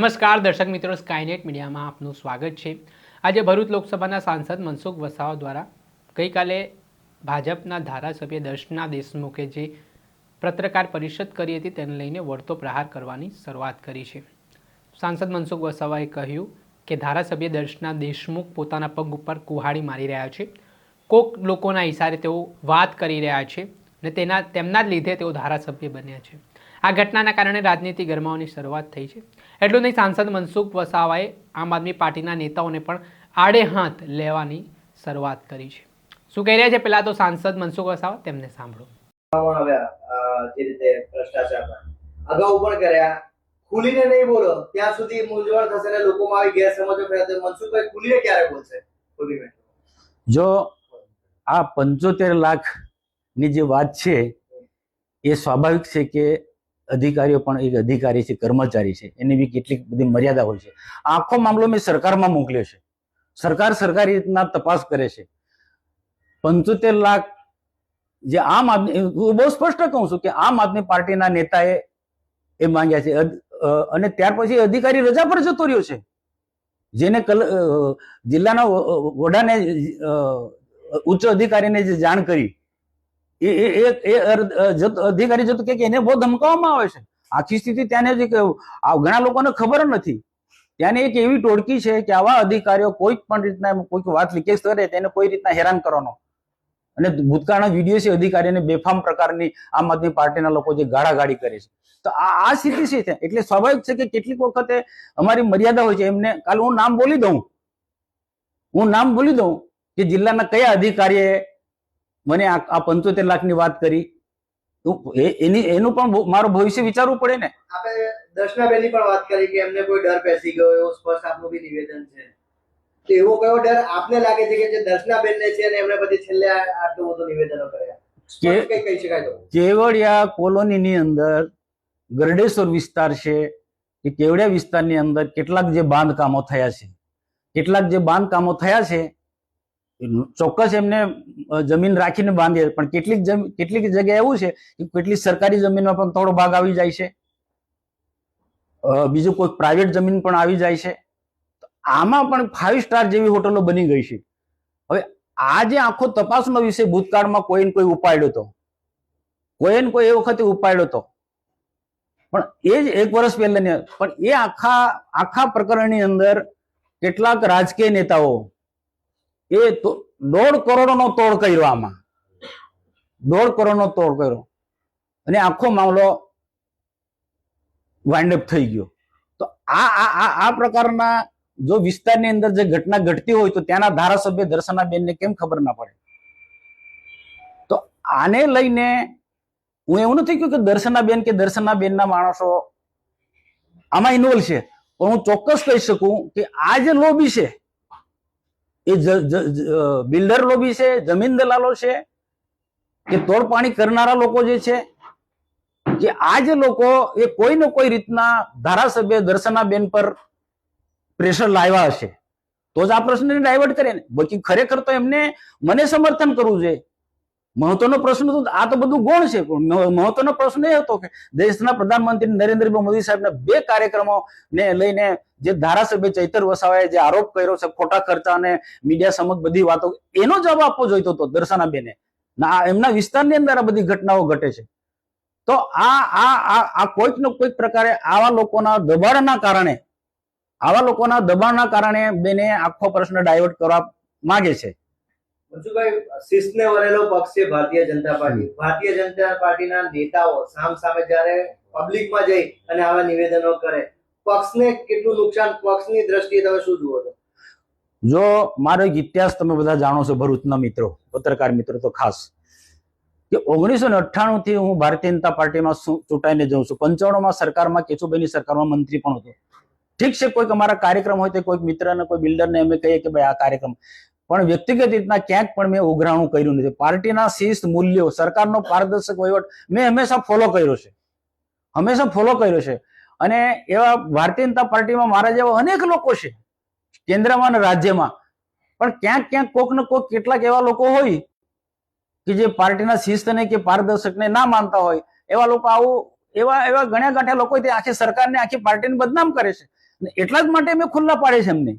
નમસ્કાર દર્શક મિત્રો, સ્કાયનેટ મીડિયામાં આપનું સ્વાગત છે। આજે ભરૂચ લોકસભાના સાંસદ મનસુખ વસાવા દ્વારા ગઈકાલે ભાજપના ધારાસભ્ય દર્શના દેશમુખે જે પત્રકાર પરિષદ કરી હતી તેને લઈને વળતો પ્રહાર કરવાની શરૂઆત કરી છે। સાંસદ મનસુખ વસાવાએ કહ્યું કે ધારાસભ્ય દર્શના દેશમુખ પોતાના પગ ઉપર કુહાડી મારી રહ્યા છે, કોક લોકોના ઇશારે તેઓ વાત કરી રહ્યા છે અને તેમના જ લીધે તેઓ ધારાસભ્ય બન્યા છે। આ ઘટનાના કારણે રાજનીતિ ગરમાવાની શરૂઆત થઈ છે। એટલું નહીં, સાંસદ મનસુખ વસાવાએ આમ આદમી પાર્ટીના નેતાઓને પણ આડે હાથ લેવાની શરૂઆત કરી છે। શું કહી રહ્યા છે પહેલા તો સાંસદ મનસુખ વસાવા, તેમને સાંભળો। જે રીતે ભ્રષ્ટાચાર અગાઉ પણ કર્યા, ખુલીને નહીં બોલો ત્યાં સુધી મૂંઝવણ થશે ને લોકોમાં આવી ગેરસમજો ફેલાશે। મનસુખભાઈ ખુલીને ક્યારે બોલશે? જો આ 75 લાખ ની જે વાત છે એ સ્વાભાવિક છે કે અધિકારીઓ પણ એક અધિકારી છે, કર્મચારી છે, એની બી કેટલીક બધી મર્યાદા હોય છે। આખો મામલો મેં સરકારમાં મોકલ્યો છે, સરકાર સરકારી રીતના તપાસ કરે છે। 75 લાખ જે આમ આદમી, બહુ સ્પષ્ટ કહું છું કે આમ આદમી પાર્ટીના નેતાએ એ માંગ્યા છે અને ત્યાર પછી અધિકારી રજા પર જતો રહ્યો છે, જેને જિલ્લાના વડાને ઉચ્ચ અધિકારીને જે જાણ કરી અધિકારી જતો કે એને બહુ ધમકાવવામાં આવે છે। આખી સ્થિતિ ત્યાંને ઘણા લોકોને ખબર નથી। ત્યાંની એક એવી ટોળકી છે કે આવા અધિકારીઓ કોઈ પણ રીતના કોઈક વાત લીકેજ કરે તેને કોઈ રીતના હેરાન કરવાનો, અને ભૂતકાળના વિડીયો છે અધિકારીને બેફામ પ્રકારની આમ આદમી પાર્ટીના લોકો જે ગાળાગાળી કરે છે। તો આ સ્થિતિ છે, એટલે સ્વાભાવિક છે કે કેટલીક વખતે અમારી મર્યાદા હોય છે। એમને કાલે હું નામ બોલી દઉં કે જિલ્લાના કયા અધિકારીએ મને આ 75 લાખની વાત કરી, એનું પણ મારું ભવિષ્ય વિચારવું પડે ને। આપણે દર્શનાબેનની પણ વાત કરી કે એમને કોઈ ડર બેસી ગયો, એવો સ્પષ્ટ આપનું બી નિવેદન છે। તો એવો કયો ડર આપને લાગે છે કે જે દર્શનાબેનને છે અને એમને પછી છેલ્લે આટલું બધું નિવેદનો કર્યા? કઈ કહી શકાય તો કેવડિયા કોલોનીની અંદર ગરડેશ્વર વિસ્તાર છે કે કેવડિયા વિસ્તારની અંદર કેટલાક જે બાંધકામો થયા છે, ચોક્કસ એમને જમીન રાખીને બાંધે, પણ કેટલીક જગ્યાએ એવું છે કે કેટલીક સરકારી જમીનમાં પણ થોડો ભાગ આવી જાય છે, બીજું કોઈ પ્રાઇવેટ જમીન પણ આવી જાય છે। આમાં પણ 5 સ્ટાર જેવી હોટલો બની ગઈ છે। હવે આ જે આખો તપાસનો વિષય ભૂતકાળમાં કોઈને કોઈ ઉપાડ્યો હતો, એ વખતે ઉપાડ્યો હતો, પણ એ જ 1 વર્ષ પહેલા, પણ એ આખા પ્રકરણની અંદર કેટલાક રાજકીય નેતાઓ એ 1.5 કરોડનો તોડ કર્યો, આમાં 1.5 કરોડનો તોડ કર્યો અને આખો મામલો વાઇન્ડ અપ થઈ ગયો। તો આ પ્રકારના જો વિસ્તારની અંદર જે ઘટના ઘટતી હોય તો ત્યાંના ધારાસભ્ય દર્શનાબેનને કેમ ખબર ના પડે? તો આને લઈને હું એવું નથી કહ્યું કે દર્શનાબેનના માણસો આમાં ઇન્વોલ્વ છે, પણ હું ચોક્કસ કહી શકું કે આ જે લોબી છે એ બિલ્ડર લોબી છે, જમીન દલાલો છે, કે તોડપાણી કરનારા લોકો જે છે, કે આ જે લોકો એ કોઈ ને કોઈ રીતના ધારાસભ્ય દર્શનાબેન પર પ્રેશર લાવ્યા હશે તો જ આ પ્રશ્નને ડાયવર્ટ કરે ને। બાકી ખરેખર તો એમને મને સમર્થન કરવું જોઈએ। મહત્વનો પ્રશ્ન તો આ તો બધું ગૌણ છે, પણ મહત્વનો પ્રશ્ન એ હતો કે દેશના પ્રધાનમંત્રી નરેન્દ્રભાઈ મોદી સાહેબના 2 કાર્યક્રમોને લઈને જે ધારાસભ્ય ચૈતર વસાવાએ જે આરોપ કર્યો છે ખોટા ખર્ચા અને મીડિયા સમક્ષ બધી વાતો, એનો જવાબ આપવો જોઈતો હતો દર્શનાબેને। એમના વિસ્તારની અંદર આ બધી ઘટનાઓ ઘટે છે, તો આ કોઈક ને કોઈક પ્રકારે આવા લોકોના દબાણના કારણે બેને આખો પ્રશ્ન ડાયવર્ટ કરવા માંગે છે। મનસુખભાઈ, શિસ્તને વરેલો પક્ષ છે ભારતીય જનતા પાર્ટી। ભારતીય જનતા પાર્ટીના નેતાઓ સામે જ્યારે પબ્લિકમાં જઈ અને આવા નિવેદનો કરે, પક્ષને કેટલું નુકસાન, પક્ષની દ્રષ્ટિએ તમે શું જુઓ છો? જો મારો એક ઇતિહાસ તમે બધા જાણો છો, ભરૂચના મિત્રો, પત્રકાર મિત્રો તો ખાસ, કે 1998 થી હું ભારતીય જનતા પાર્ટીમાં ચૂંટાઈને જઉં છું। 95 માં સરકારમાં, કેશુભાઈની સરકારમાં મંત્રી પણ હતો। ઠીક છે, કોઈક અમારા કાર્યક્રમ હોય તો કોઈક મિત્રને, કોઈ બિલ્ડરને અમે કહીએ કે ભાઈ આ કાર્યક્રમ, પણ વ્યક્તિગત રીતના ક્યાંક પણ મેં ઉઘરાણું કર્યું નથી। પાર્ટીના શિસ્ત, મૂલ્યો, સરકારનો પારદર્શક વહીવટ મેં હંમેશા ફોલો કર્યો છે। અને એવા ભારતીય જનતા પાર્ટીમાં મારા જેવા અનેક લોકો છે, કેન્દ્રમાં અને રાજ્યમાં, પણ ક્યાંક કોઈક ને કોઈક કેટલાક એવા લોકો હોય કે જે પાર્ટીના શિસ્તને કે પારદર્શકને ના માનતા હોય, એવા લોકો એવા ગણ્યા ગાંઠ્યા લોકો આખી સરકારને, આખી પાર્ટીને બદનામ કરે છે। ને એટલા જ માટે અમે ખુલ્લા પાડે છે એમને.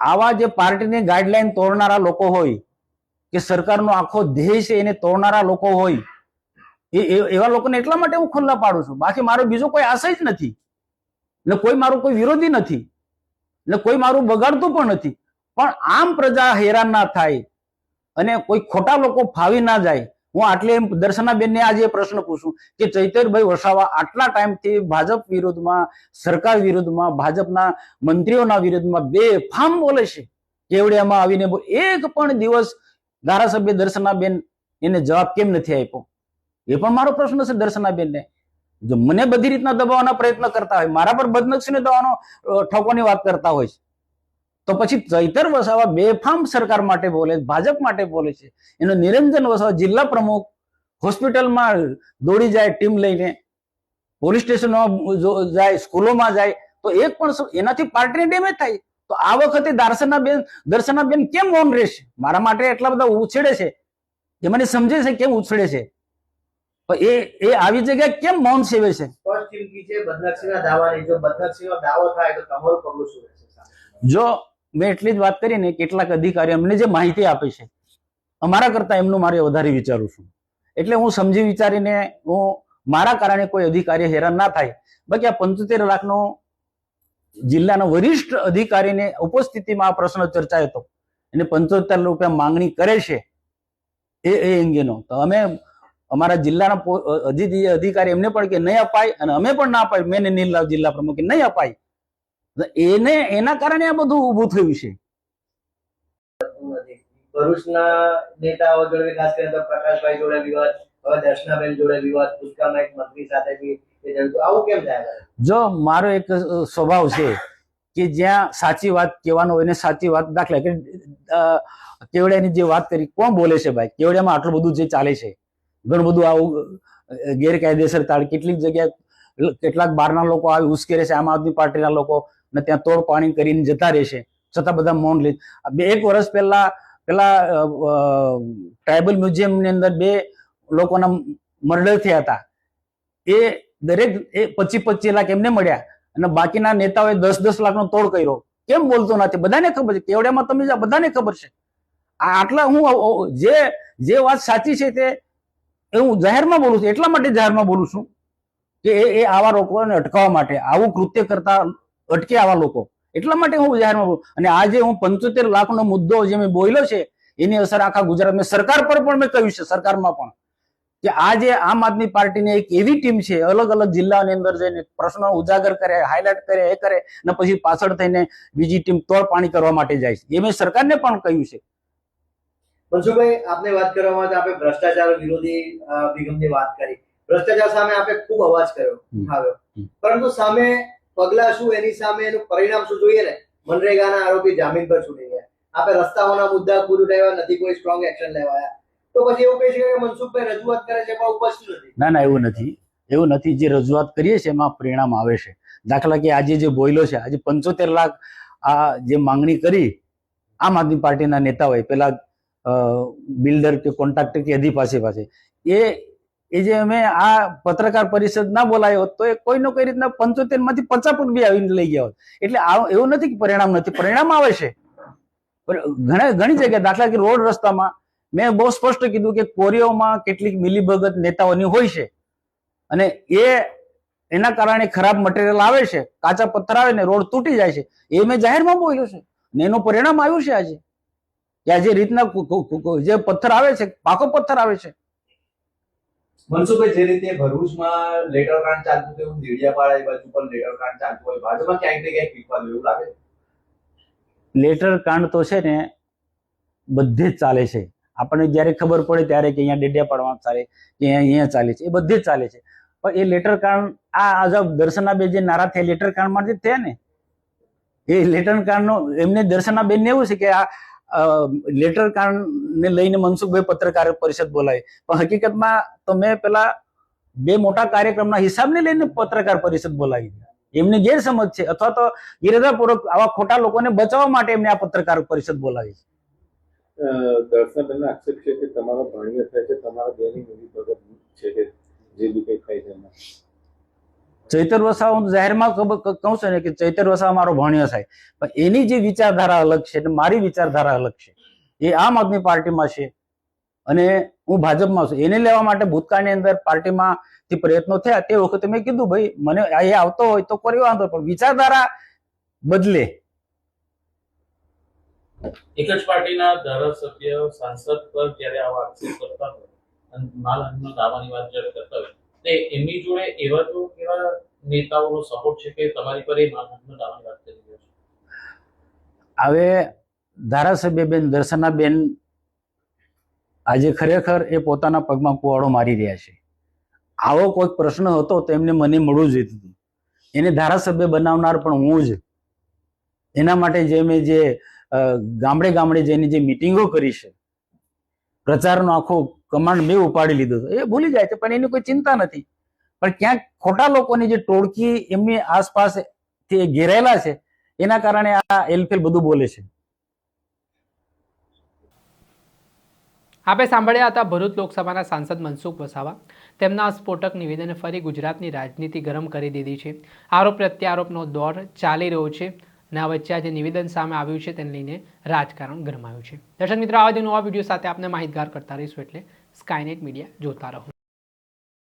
આવા જે પાર્ટીની ગાઈડલાઈન તોડનારા લોકો હોય કે સરકારનો આખો ધ્યેય છે એને તોડનારા લોકો હોય એવા લોકોને એટલા માટે હું ખુલ્લા પાડું છું. બાકી મારો બીજો કોઈ આશય જ નથી, ને કોઈ મારું કોઈ વિરોધી નથી, ને કોઈ મારું બગાડતું પણ નથી. પણ આમ પ્રજા હેરાન ના થાય અને કોઈ ખોટા લોકો ફાવી ના જાય. હું આટલે દર્શનાબેનને આજે પ્રશ્ન પૂછું કે ચૈતરભાઈ વસાવા આટલા ટાઈમથી ભાજપ વિરુદ્ધમાં, સરકાર વિરુદ્ધમાં, ભાજપના મંત્રીઓના વિરુદ્ધમાં બેફામ બોલે છે, કેવડિયામાં આવીને એક પણ દિવસ ધારાસભ્ય દર્શનાબેન એને જવાબ કેમ નથી આપ્યો? એ પણ મારો પ્રશ્ન છે દર્શનાબેનને. જો મને બધી રીતના દબાવવાના પ્રયત્ન કરતા હોય, મારા પર બદનક્ષીને દવાનો ઠોકવાની વાત કરતા હોય છે, તો પછી ચૈતર વસાવા બેફામ સરકાર માટે બોલે, ભાજપ માટે બોલે છે. એનો નિરંજન વસાવા જિલ્લા પ્રમુખ હોસ્પિટલમાં દોડી જાય ટીમ લઈને, પોલીસ સ્ટેશનમાં જાય, સ્કૂલોમાં જાય, તો એક પણ એનાથી પાર્ટીને ડેમેજ થાય. તો આ વખતે દર્શનાબેન કેમ મૌન રહેશે? મારા માટે એટલા બધા ઉછેડે છે, એ મને સમજે છે કેમ ઉછળે છે, પણ એ આવી જગ્યાએ કેમ મૌન સેવે છે? સ્પષ્ટ ચીમકી છે બદનક્ષીના દાવાની. જો બદનક્ષીનો દાવો થાય તો તમારું પગલું શું રહેશે? જો મેં એટલી જ વાત કરી ને, કેટલાક અધિકારીઓ અમને જે માહિતી આપે છે, અમારા કરતા એમનું મારે વધારે વિચારું છું. એટલે હું સમજી વિચારીને હું મારા કારણે કોઈ અધિકારી હેરાન ના થાય. બાકી આ 75 લાખનો જિલ્લાના વરિષ્ઠ અધિકારીને ઉપસ્થિતિમાં આ પ્રશ્ન ચર્ચાયો હતો, એને 75 રૂપિયા માંગણી કરે છે એ અંગેનો, તો અમે અમારા જિલ્લાના અધિકારી એમને પણ કે નહીં અપાય, અને અમે પણ ના અપાય, મેં નીલ જિલ્લા પ્રમુખ નહીં અપાય. એના કારણે આ બધું ઉભું થયું છે. ભરૂચના નેતાઓ જોડે, ખાસ કરીને તો પ્રકાશભાઈ જોડે વિવાદ, હવે દર્શનાબેન જોડે વિવાદ, ભૂતકાળના એક મંત્રી સાથે બી આવું કેમ થાય? જો મારો એક સ્વભાવ છે કે જ્યાં સાચી વાત કહેવાનો હોય ને સાચી વાત, દાખલા કે કેવડિયાની જે વાત કરી, કોણ બોલે છે ભાઈ? કેવડિયામાં આટલું બધું જે ચાલે છે, ઘણું બધું આવું ગેરકાયદેસર તાળ, કેટલીક જગ્યાએ કેટલાક બહારના લોકો આવી ઉશ્કેરે છે, આમ આદમી પાર્ટીના લોકો, ને ત્યાં તોડ પાણી કરીને જતા રહેશે, છતાં બધા મૌન લે. 1 વર્ષ પહેલા ટ્રાઇબલ મ્યુઝિયમ ની અંદર 2 લોકોના મર્ડર થયા હતા. એ દરેક 25-25 લાખ એમને મળ્યા, અને બાકીના નેતાઓએ 10-10 લાખનો તોડ કર્યો. કેમ બોલતો નથી? બધાને ખબર છે, કેવડિયામાં તમે બધાને ખબર છે. આટલા હું જે વાત સાચી છે તે હું જાહેરમાં બોલું છું. એટલા માટે જાહેરમાં બોલું છું કે એ આવા લોકોને અટકાવવા માટે, આવું કૃત્ય કરતા અટકે આવા લોકો, એટલા માટે હું જાહેરમાં બોલું. અને આજે હું 75 લાખનો મુદ્દો જે મેં બોલ્યો છે, એની અસર આખા ગુજરાત, મેં સરકાર પર પણ મેં કહ્યું છે, સરકારમાં પણ, કે આજે આમ આદમી પાર્ટીની એક એવી ટીમ છે, અલગ અલગ જિલ્લાની અંદર જઈને પ્રશ્નો ઉજાગર કરે, હાઇલાઇટ કરે, એ કરે, અને પછી પાછળ થઈને બીજી ટીમ તોડ પાણી કરવા માટે જાય છે. એ મેં સરકારને પણ કહ્યું છે. મનસુખભાઈ, આપને વાત કરવામાં તો આપણે ભ્રષ્ટાચાર વિરોધી અભિગમની વાત કરી. ભ્રષ્ટાચાર સામે આપણે ખૂબ અવાજ આવ્યો, પરંતુ સામે પગલા શું, એની સામે એનું પરિણામ શું જોઈએ ને? મનરેગાના આરોપી જામીન પર છૂટી ગયા, આપણે રસ્તાઓના મુદ્દા પૂરું થયા નથી, કોઈ સ્ટ્રોંગ એક્શન લેવાયા, તો પછી એવું કહી શકાય કે મનસુખભાઈ રજૂઆત કરે છે પણ ઉપજતું નથી? ના, એવું નથી. જે રજૂઆત કરીએ છીએ એમાં પરિણામ આવે છે. દાખલા કે આજે જે બોલ્યો છે, આજે 75 લાખ આ જે માંગણી કરી આમ આદમી પાર્ટીના નેતાઓએ, પેલા બિલ્ડર કે કોન્ટ્રાક્ટર કે અધિપાસી પાસે, એ જે અમે આ પત્રકાર પરિષદ ના બોલાયો હોત તો એ કોઈને કોઈ રીતના 75 માંથી 50 પણ બી આવીને લઈ ગયા હોત. એટલે એવું નથી કે પરિણામ નથી, પરિણામ આવે છે. ઘણી જગ્યાએ, દાખલા કે રોડ રસ્તામાં મેં બહુ સ્પષ્ટ કીધું કે કોરીઓમાં કેટલીક મિલીભગત નેતાઓની હોય છે, અને એના કારણે ખરાબ મટીરિયલ આવે છે, કાચા પથ્થર આવે ને રોડ તૂટી જાય છે. એ મેં જાહેરમાં બોલ્યો છે, ને એનું પરિણામ આવ્યું છે આજે, કે આ જે રીતના જે પથ્થર આવે છે, પાકો પથ્થર આવે છે. મનસુખભાઈ, જે રીતે ભરૂચમાં લેટર કાંડ ચાલતું હતું, એવું દેડિયાપાડા એ બાજુ પણ લેટર કાંડ ચાલતું હોય, ભાજપમાં ક્યાંક ને ક્યાંક પીકવાનું એવું લાગે? લેટર કાંડ તો છે ને બધે જ ચાલે છે. આપણને જયારે ખબર પડે ત્યારે કે અહીંયા ડેડિયાપાડામાં ચાલે, કે અહીંયા ચાલે છે, એ બધે જ ચાલે છે. પણ એ લેટર કાંડ, આ દર્શનાબેન જે નારાજ થયા લેટર કાંડ માંથી થયા ને, એ લેટર કાંડ નો એમને દર્શનાબેન ને એવું છે કે આ લેટર કાંડ ને લઈને મનસુખભાઈ પત્રકાર પરિષદ બોલાવી, પણ હકીકતમાં તો મેં પેલા 2 મોટા કાર્યક્રમના હિસાબને લઈને પત્રકાર પરિષદ બોલાવી. એમને ગેરસમજ છે, અથવા તો ઇરાદાપૂર્વક આવા ખોટા લોકોને બચાવવા માટે એમને આ પત્રકાર પરિષદ બોલાવી છે. દર્શનાબેનનો આક્ષેપ છે કે તમારો ભાણિયો થાય છે, તમારા બેની મિલીભગત છે કે જે બી કંઈ થાય છે એમાં. ચૈતર વસાવા હું જાહેરમાં કહું છું ને કે ચૈતર વસાવા મારો ભણ્યો થાય, પણ એની જે વિચારધારા અલગ છે અને મારી વિચારધારા અલગ છે. એ આમ આદમી પાર્ટીમાં છે અને હું ભાજપમાં છું. એને લેવા માટે ભૂતકાળની અંદર પાર્ટીમાંથી પ્રયત્નો થયા. તે વખતે મેં કીધું ભાઈ મને એ આવતો હોય તો કોઈ વાંધો, પણ વિચારધારા બદલે. એક જ પાર્ટીના ધારાસભ્ય સાંસદ પર જ્યારે આવા આક્ષેપ કરતા હોય અને માનહાનિનો દાવાની વાત જ્યારે કરતા હોય તે એમની જોડે એવા તો કેવા નેતાઓનો સપોર્ટ છે કે તમારી પર એ માનહાનિનો દાવાની વાત કરી રહ્યો છે? હવે ધારાસભ્ય બેન દર્શનાબેન આજે ખરેખર એ પોતાના પગમાં કુવાડો મારી રહ્યા છે. આવો કોઈ પ્રશ્ન હતો તો એમને મને મળવું જોઈતું હતું. એને ધારાસભ્ય બનાવનાર પણ હું જ. એના માટે જે મેં જે ગામડે ગામડે જઈને જે મિટિંગો કરી છે, પ્રચારનો આખો કમાન્ડ મેં ઉપાડી લીધો હતો, એ ભૂલી જાય છે, પણ એની કોઈ ચિંતા નથી. પણ ક્યાંક ખોટા લોકોની જે ટોળકી એમની આસપાસ ઘેરાયેલા છે એના કારણે આ એલફેલ બધું બોલે છે. આપણે સાંભળ્યા હતા ભરૂચ લોકસભાના સાંસદ મનસુખ વસાવા. તેમના સ્ફોટક નિવેદને ફરી ગુજરાતની રાજનીતિ ગરમ કરી દીધી છે. આરોપ પ્રત્યારોપનો દોર ચાલી રહ્યો છે અને આ વચ્ચે આજે નિવેદન સામે આવ્યું છે તેને લઈને રાજકારણ ગરમાયું છે. દર્શક મિત્રો, આવા જ નવા વિડીયો સાથે આપને માહિતગાર કરતા રહીશું, એટલે સ્કાયનેટ મીડિયા જોતા રહો.